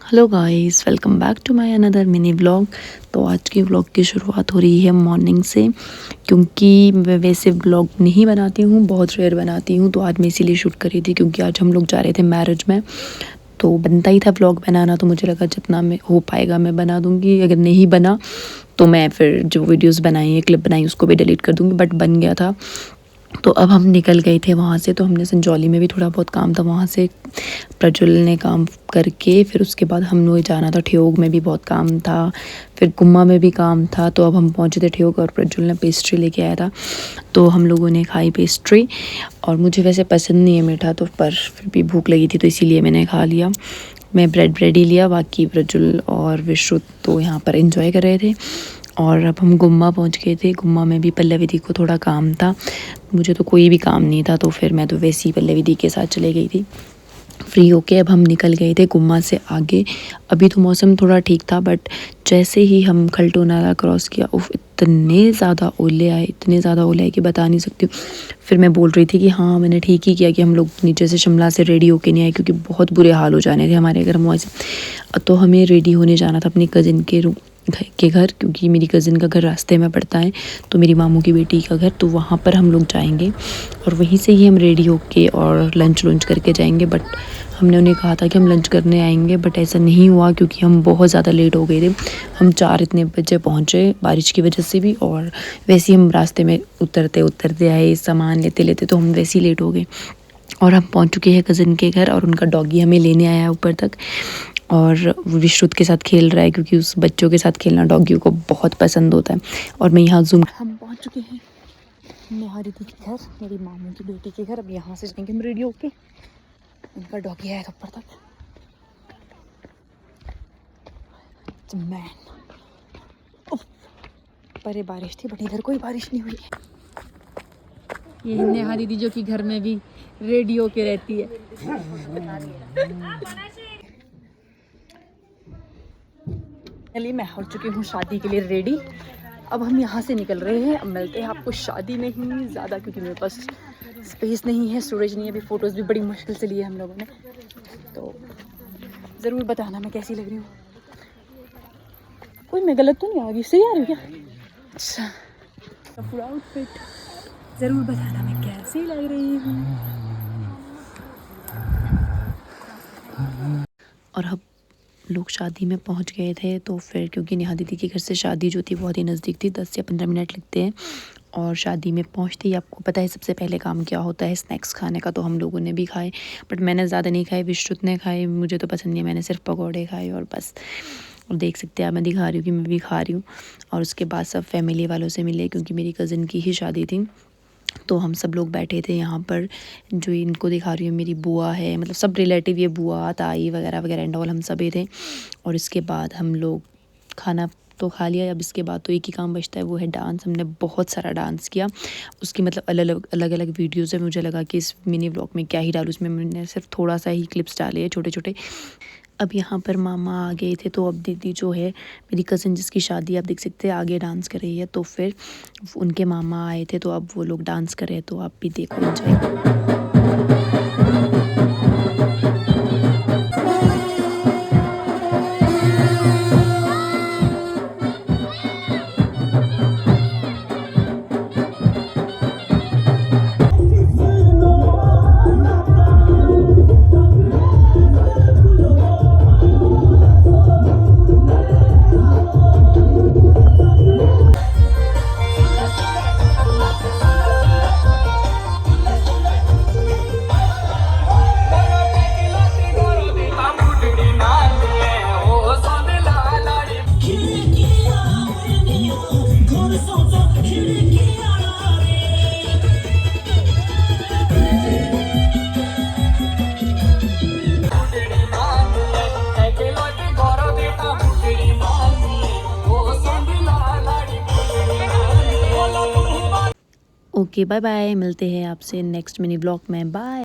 Hello guys, welcome back to my another mini vlog. तो आज की व्लॉग की शुरुआत हो रही है मॉर्निंग से, क्योंकि मैं वैसे व्लॉग नहीं बनाती हूँ, बहुत रेयर बनाती हूँ। तो आज मैं इसीलिए शूट करी थी क्योंकि आज हम लोग जा रहे थे मैरिज में, तो बनता ही था व्लॉग बनाना। तो मुझे लगा जितना मैं हो पाएगा मैं बना दूँगी, अगर नहीं बना तो मैं फिर जो वीडियोज़ बनाई है, क्लिप बनाई, उसको भी डिलीट कर दूँगी। बट बन गया था। तो अब हम निकल गए थे वहाँ से। तो हमने संजौली में भी थोड़ा बहुत काम था, वहाँ से प्रज्वल ने काम करके फिर उसके बाद हम लोग जाना था। ठियोग में भी बहुत काम था, फिर गुम्मा में भी काम था। तो अब हम पहुँचे थे ठियोग और प्रज्वल ने पेस्ट्री लेके आया था, तो हम लोगों ने खाई पेस्ट्री। और मुझे वैसे पसंद नहीं है मीठा, तो पर फिर भी भूख लगी थी तो इसीलिए मैंने खा लिया। मैं ब्रेड ही लिया, बाकी प्रज्वल और विश्रुत तो यहाँ पर एंजॉय कर रहे थे। और अब हम गुम्मा पहुँच गए थे। गुम्मा में भी पल्लवी दी को थोड़ा काम था, मुझे तो कोई भी काम नहीं था, तो फिर मैं तो वैसे ही पल्लवी दी के साथ चले गई थी। फ्री होके अब हम निकल गए थे गुम्मा से आगे। अभी तो मौसम थोड़ा ठीक था, बट जैसे ही हम खल्टो नाला क्रॉस किया, उफ, इतने ज़्यादा ओले आए, इतने ज़्यादा ओले आए कि बता नहीं सकती हूँ। फिर मैं बोल रही थी कि हाँ, मैंने ठीक ही किया कि हम लोग नीचे से शिमला से रेडी होके नहीं आए, क्योंकि बहुत बुरे हाल हो जाने थे हमारे घर में से। तो हमें रेडी होने जाना था अपनी कज़िन के घर, क्योंकि मेरी कज़िन का घर रास्ते में पड़ता है, तो मेरी मामू की बेटी का घर, तो वहाँ पर हम लोग जाएंगे और वहीं से ही हम रेडी होके और लंच करके जाएंगे। बट हमने उन्हें कहा था कि हम लंच करने आएंगे, बट ऐसा नहीं हुआ क्योंकि हम बहुत ज़्यादा लेट हो गए थे। हम 4 इतने बजे पहुँचे बारिश की वजह से भी, और वैसे ही हम रास्ते में उतरते आए, सामान लेते लेते, तो हम वैसे ही लेट हो गए। और हम पहुँच चुके हैं कज़िन के घर, और उनका डॉगी हमें लेने आया ऊपर तक और विश्रुत के साथ खेल रहा है, क्योंकि उस बच्चों के साथ खेलना डॉगियों को बहुत पसंद होता है। और मैं यहाँ जूम, हम पहुँच चुके हैं नेहा दीदी के घर, मेरी मामू की बेटी के घर। अब यहाँ से जाएंगे हम रेडी होके, उनका डॉगी आया था ऊपर तक। मैन, पर ये बारिश थी, बट इधर कोई बारिश नहीं हुई है। ये नेहा दीदी जो कि घर में भी रेडी होके रहती है। मैं हो चुकी हूँ शादी के लिए रेडी। अब हम यहाँ से निकल रहे हैं। अब मिलते हैं आपको शादी में ही ज़्यादा, क्योंकि मेरे पास स्पेस नहीं है, स्टोरेज नहीं है। अभी फ़ोटोज़ भी बड़ी मुश्किल से लिए हम लोगों ने, तो ज़रूर बताना मैं कैसी लग रही हूँ। कोई मैं गलत तो नहीं आ रही, सही आ रही हूँ क्या? अच्छा, पूरा आउटफिट ज़रूर बताना मैं कैसी लग रही हूँ। और अब लोग शादी में पहुंच गए थे, तो फिर क्योंकि नेहा दीदी के घर से शादी जो थी बहुत ही नज़दीक थी, 10 या 15 मिनट लगते हैं। और शादी में पहुंचते ही आपको पता है सबसे पहले काम क्या होता है, स्नैक्स खाने का। तो हम लोगों ने भी खाए, बट मैंने ज़्यादा नहीं खाए, विश्रुत ने खाए, मुझे तो पसंद नहीं है, मैंने सिर्फ पकौड़े खाए और बस। और देख सकते हैं आप, मैं दिखा रही हूँ कि मैं भी खा रही हूँ। और उसके बाद सब फैमिली वालों से मिले, क्योंकि मेरी कज़िन की ही शादी थी। तो हम सब लोग बैठे थे यहाँ पर, जो इनको दिखा रही हूँ मेरी बुआ है, मतलब सब रिलेटिव, ये बुआ ताई वगैरह वगैरह एंड ऑल, हम सभी थे। और इसके बाद हम लोग खाना तो खा लिया। अब इसके बाद तो एक ही काम बचता है, वो है डांस। हमने बहुत सारा डांस किया, उसकी मतलब अलग अलग वीडियोज़ है। मुझे लगा कि इस मिनी व्लॉग में क्या ही डालूँ, उसमें मैंने सिर्फ थोड़ा सा ही क्लिप्स डाले हैं, छोटे छोटे। अब यहाँ पर मामा आ गए थे, तो अब दीदी जो है मेरी कज़िन, जिसकी शादी आप देख सकते हैं आगे डांस कर रही है, तो फिर उनके मामा आए थे, तो अब वो लोग डांस कर रहे हैं, तो आप भी देखो, एंजॉय। ओके, बाय बाय, मिलते हैं आपसे नेक्स्ट मिनी ब्लॉग में, बाय।